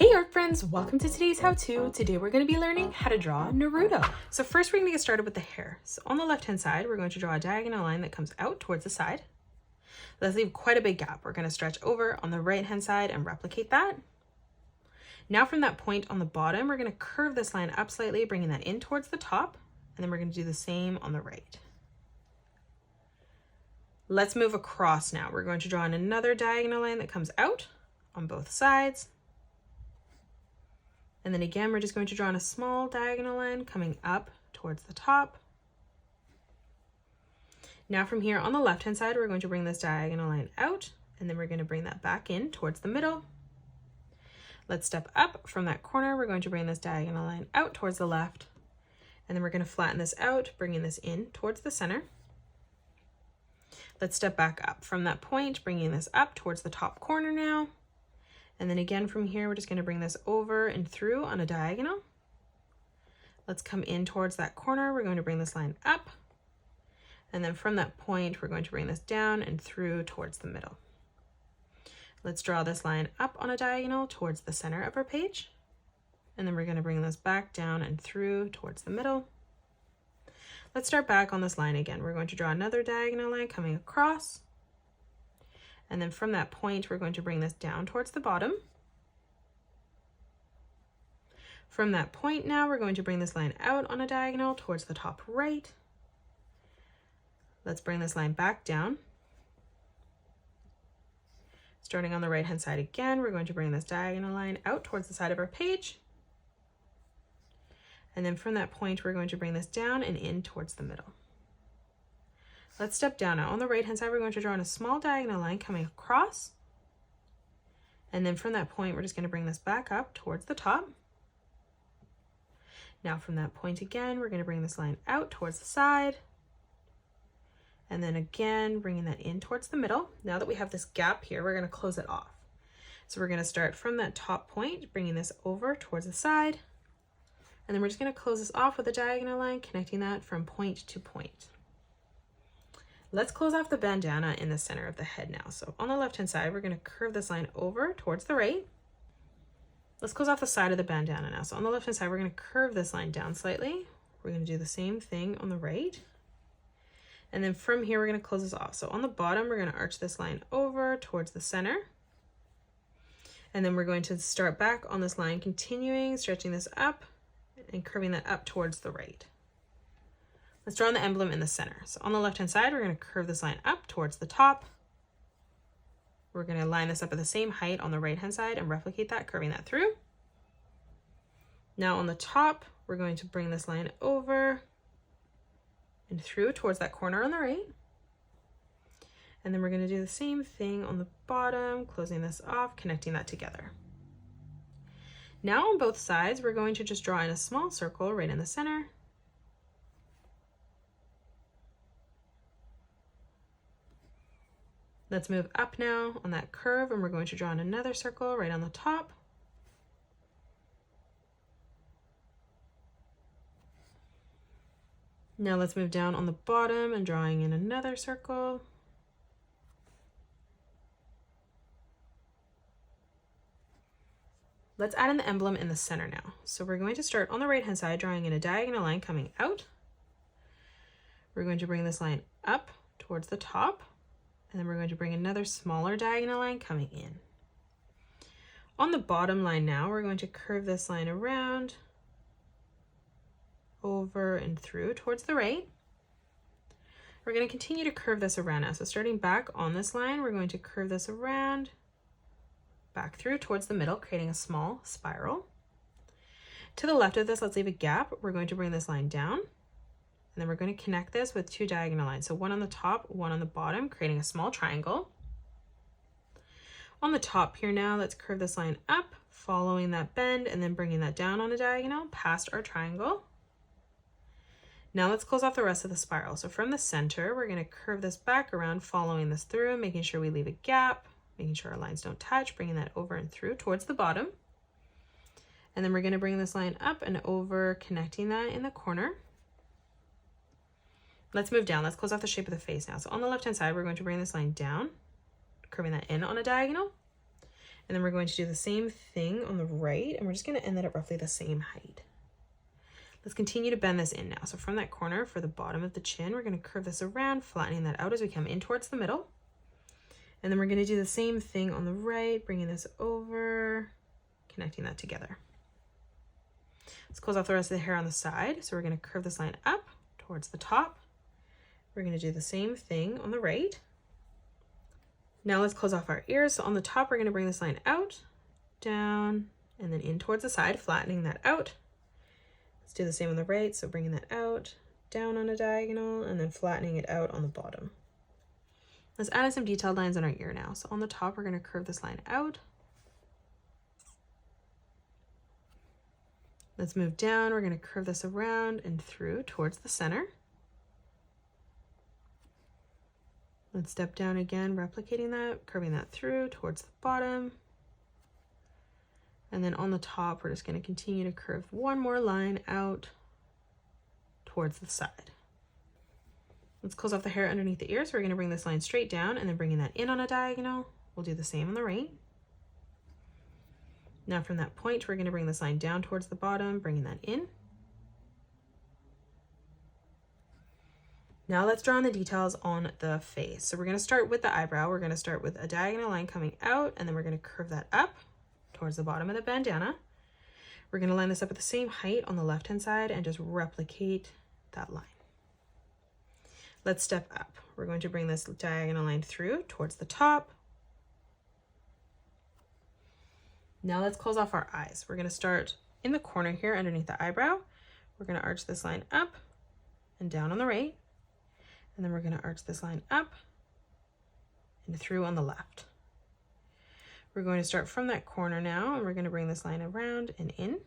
Hey art friends, welcome to today's how-to. Today we're going to be learning how to draw Naruto. So first we're going to get started with the hair. So on the left hand side, we're going to draw a diagonal line that comes out towards the side. Let's leave quite a big gap. We're going to stretch over on the right hand side and replicate that. Now from that point on the bottom, we're going to curve this line up slightly, bringing that in towards the top. And then we're going to do the same on the right. Let's move across now. We're going to draw in another diagonal line that comes out on both sides. And then again, we're just going to draw in a small diagonal line coming up towards the top. Now from here on the left-hand side, we're going to bring this diagonal line out, and then we're going to bring that back in towards the middle. Let's step up from that corner. We're going to bring this diagonal line out towards the left, and then we're going to flatten this out, bringing this in towards the center. Let's step back up from that point, bringing this up towards the top corner now. And then again from here, we're just going to bring this over and through on a diagonal. Let's come in towards that corner. We're going to bring this line up. And then from that point, we're going to bring this down and through towards the middle. Let's draw this line up on a diagonal towards the center of our page. And then we're going to bring this back down and through towards the middle. Let's start back on this line again. We're going to draw another diagonal line coming across. And then from that point, we're going to bring this down towards the bottom. From that point now, we're going to bring this line out on a diagonal towards the top right. Let's bring this line back down. Starting on the right-hand side again, we're going to bring this diagonal line out towards the side of our page. And then from that point, we're going to bring this down and in towards the middle. Let's step down now. On the right hand side, we're going to draw in a small diagonal line coming across. And then from that point, we're just going to bring this back up towards the top. Now from that point again, we're going to bring this line out towards the side. And then again, bringing that in towards the middle. Now that we have this gap here, we're going to close it off. So we're going to start from that top point, bringing this over towards the side. And then we're just going to close this off with a diagonal line, connecting that from point to point. Let's close off the bandana in the center of the head now. So on the left-hand side, we're going to curve this line over towards the right. Let's close off the side of the bandana now. So on the left-hand side, we're going to curve this line down slightly. We're going to do the same thing on the right. And then from here, we're going to close this off. So on the bottom, we're going to arch this line over towards the center. And then we're going to start back on this line, continuing, stretching this up and curving that up towards the right. Let's draw in the emblem in the center. So on the left-hand side, we're going to curve this line up towards the top. We're going to line this up at the same height on the right-hand side and replicate that, curving that through. Now on the top, we're going to bring this line over and through towards that corner on the right. And then we're going to do the same thing on the bottom, closing this off, connecting that together. Now on both sides, we're going to just draw in a small circle right in the center. Let's move up now on that curve, and we're going to draw in another circle right on the top. Now let's move down on the bottom and drawing in another circle. Let's add in the emblem in the center now. So we're going to start on the right-hand side, drawing in a diagonal line coming out. We're going to bring this line up towards the top. And then we're going to bring another smaller diagonal line coming in. On the bottom line now, we're going to curve this line around, over and through towards the right. We're going to continue to curve this around now. So starting back on this line, we're going to curve this around, back through towards the middle, creating a small spiral. To the left of this, let's leave a gap. We're going to bring this line down. And then we're going to connect this with two diagonal lines. So one on the top, one on the bottom, creating a small triangle. On the top here now, let's curve this line up, following that bend, and then bringing that down on a diagonal past our triangle. Now let's close off the rest of the spiral. So from the center, we're going to curve this back around, following this through, making sure we leave a gap, making sure our lines don't touch, bringing that over and through towards the bottom. And then we're going to bring this line up and over, connecting that in the corner. Let's move down. Let's close off the shape of the face now. So on the left-hand side, we're going to bring this line down, curving that in on a diagonal. And then we're going to do the same thing on the right, and we're just going to end that at roughly the same height. Let's continue to bend this in now. So from that corner for the bottom of the chin, we're going to curve this around, flattening that out as we come in towards the middle. And then we're going to do the same thing on the right, bringing this over, connecting that together. Let's close off the rest of the hair on the side. So we're going to curve this line up towards the top. We're going to do the same thing on the right. Now let's close off our ears. So on the top, we're going to bring this line out, down, and then in towards the side, flattening that out. Let's do the same on the right. So bringing that out, down on a diagonal, and then flattening it out on the bottom. Let's add in some detailed lines on our ear now. So on the top, we're going to curve this line out. Let's move down. We're going to curve this around and through towards the center. Let's step down again, replicating that, curving that through towards the bottom. And then on the top, we're just going to continue to curve one more line out towards the side. Let's close off the hair underneath the ear. So we're going to bring this line straight down and then bringing that in on a diagonal. We'll do the same on the right. Now from that point, we're going to bring this line down towards the bottom, bringing that in. Now let's draw on the details on the face. So we're going to start with the eyebrow. We're going to start with a diagonal line coming out, and then we're going to curve that up towards the bottom of the bandana. We're going to line this up at the same height on the left-hand side and just replicate that line. Let's step up. We're going to bring this diagonal line through towards the top. Now let's close off our eyes. We're going to start in the corner here underneath the eyebrow. We're going to arch this line up and down on the right. And then we're going to arch this line up and through on the left. We're going to start from that corner now, and we're going to bring this line around and in.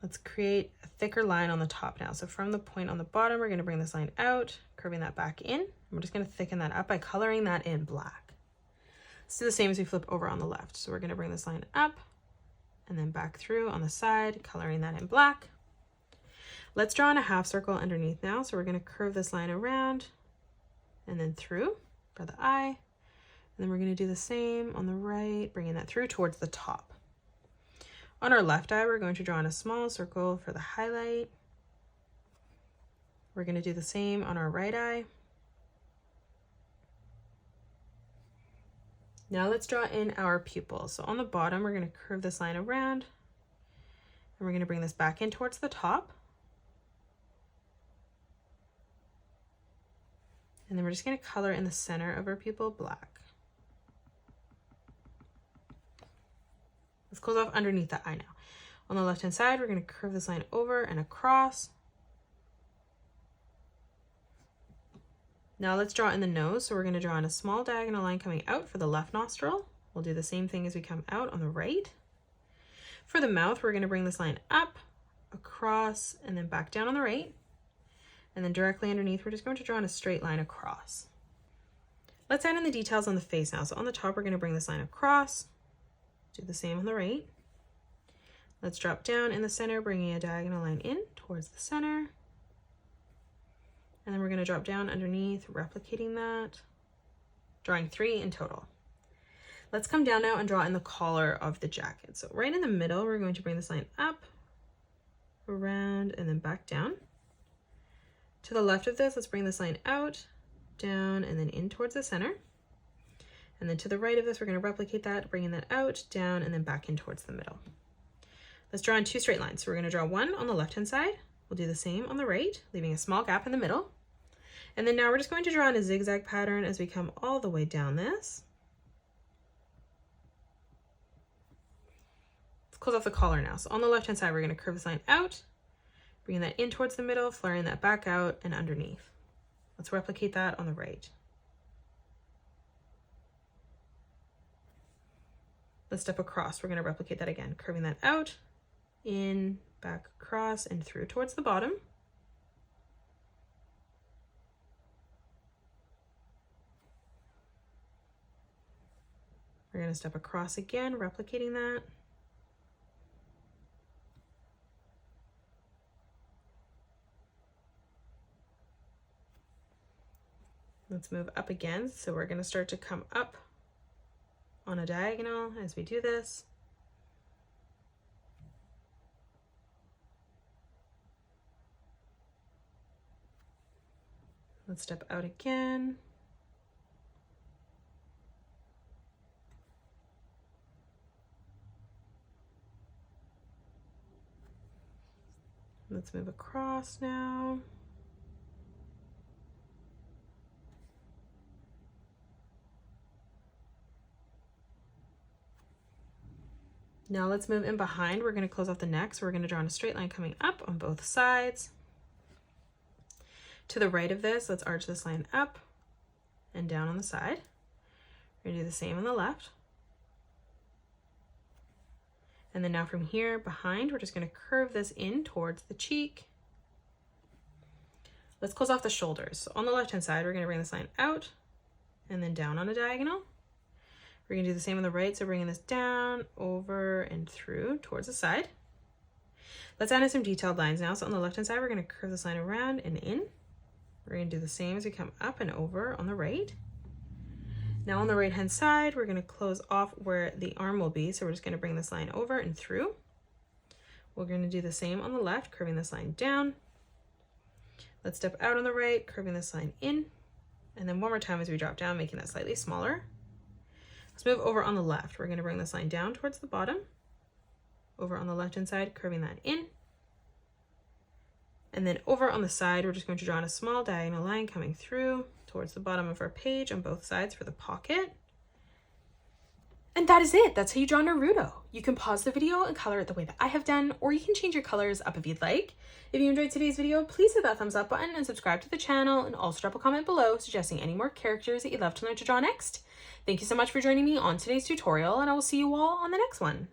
Let's create a thicker line on the top now. So from the point on the bottom, we're going to bring this line out, curving that back in. We're just going to thicken that up by coloring that in black. Let's do the same as we flip over on the left. So we're going to bring this line up and then back through on the side, coloring that in black. Let's draw in a half circle underneath now. So we're going to curve this line around and then through for the eye. And then we're going to do the same on the right, bringing that through towards the top. On our left eye, we're going to draw in a small circle for the highlight. We're going to do the same on our right eye. Now let's draw in our pupil. So on the bottom, we're going to curve this line around, and we're going to bring this back in towards the top. And then we're just going to color in the center of our pupil black. Let's close off underneath the eye now. On the left-hand side, we're going to curve this line over and across. Now let's draw in the nose. So we're going to draw in a small diagonal line coming out for the left nostril. We'll do the same thing as we come out on the right. For the mouth, we're going to bring this line up, across, and then back down on the right. And then directly underneath, we're just going to draw in a straight line across. Let's add in the details on the face now. So on the top, we're going to bring this line across. Do the same on the right. Let's drop down in the center, bringing a diagonal line in towards the center. And then we're going to drop down underneath, replicating that, drawing 3 in total. Let's come down now and draw in the collar of the jacket. So right in the middle, we're going to bring this line up, around, and then back down. To the left of this, let's bring this line out, down, and then in towards the center. And then to the right of this, we're going to replicate that, bringing that out, down, and then back in towards the middle. Let's draw in 2 straight lines. So we're going to draw one on the left-hand side. We'll do the same on the right, leaving a small gap in the middle. And then now we're just going to draw in a zigzag pattern as we come all the way down this. Let's close off the collar now. So on the left-hand side, we're going to curve this line out, bringing that in towards the middle, flaring that back out and underneath. Let's replicate that on the right. Let's step across. We're going to replicate that again, curving that out, in, back, across, and through towards the bottom. We're going to step across again, replicating that. Let's Let's move up again. So we're going to start to come up on a diagonal as we do this. Let's step out again. Let's move across now. Now let's move in behind. We're going to close off the neck. So we're going to draw on a straight line coming up on both sides. To the right of this, let's arch this line up and down on the side. We're going to do the same on the left. And then now from here behind, we're just going to curve this in towards the cheek. Let's close off the shoulders. So on the left-hand side, we're going to bring this line out and then down on a diagonal. We're going to do the same on the right. So bringing this down, over, and through towards the side. Let's add in some detailed lines now. So on the left-hand side, we're going to curve this line around and in. We're going to do the same as we come up and over on the right. Now on the right-hand side, we're going to close off where the arm will be. So we're just going to bring this line over and through. We're going to do the same on the left, curving this line down. Let's step out on the right, curving this line in. And then one more time as we drop down, making that slightly smaller. Let's move over on the left. We're going to bring this line down towards the bottom. Over on the left-hand side, curving that in. And then over on the side, we're just going to draw on a small diagonal line coming through towards the bottom of our page on both sides for the pocket. And that is it. That's how you draw Naruto. You can pause the video and color it the way that I have done, or you can change your colors up if you'd like. If you enjoyed today's video, please hit that thumbs up button and subscribe to the channel, and also drop a comment below suggesting any more characters that you'd love to learn to draw next. Thank you so much for joining me on today's tutorial, and I will see you all on the next one.